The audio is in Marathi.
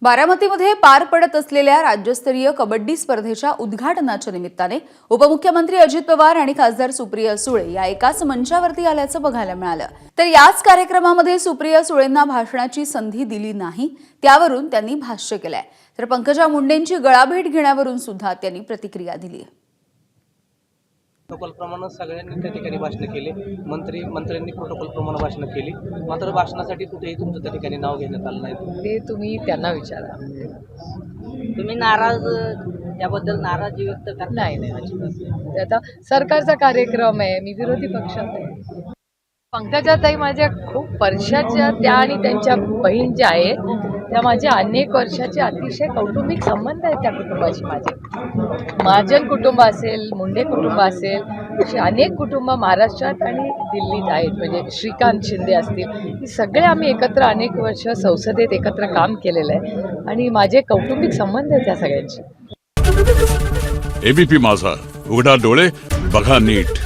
बारामतीमध्ये पार पडत असलेल्या राज्यस्तरीय कबड्डी स्पर्धेच्या उद्घाटनाच्या निमित्ताने उपमुख्यमंत्री अजित पवार आणि खासदार सुप्रिया सुळे या एकाच मंचावरती आल्याचं बघायला मिळालं। तर याच कार्यक्रमामध्ये सुप्रिया सुळेंना भाषणाची संधी दिली नाही, त्यावरून त्यांनी भाष्य केलंय। तर पंकजा मुंडेंची गळाभेट घेण्यावरून सुद्धा त्यांनी प्रतिक्रिया दिली। प्रोटोकॉल प्रमाणे सगळ्यांनी त्या ठिकाणी भाषण केले। मंत्र्यांनी प्रोटोकॉल प्रमाणे भाषण केली, मात्र भाषणासाठी कुठेही तुमचं त्या ठिकाणी नाव घेण्यात आलं नाही। ते तुम्ही त्यांना विचारा। तुम्ही नाराज त्याबद्दल नाराजी व्यक्त करता? नाही ते आता सरकारचा कार्यक्रम आहे, मी विरोधी पक्षात आहे। पंकजाताई माझ्या खूप वर्षाच्या त्या आणि त्यांच्या बहीण ज्या आहेत त्या माझ्या अनेक वर्षाचे अतिशय कौटुंबिक संबंध आहेत त्या कुटुंबाशी। महाजन कुटुंब असेल, मुंडे कुटुंब असेल, अशी अनेक कुटुंब महाराष्ट्रात आणि दिल्लीत आहेत। म्हणजे श्रीकांत शिंदे असतील, ही सगळे आम्ही एकत्र अनेक वर्ष संसदेत एकत्र काम केलेलं आहे आणि माझे कौटुंबिक संबंध आहेत त्या सगळ्यांशी। एबीपी माझा, उघडा डोळे बघा नीट।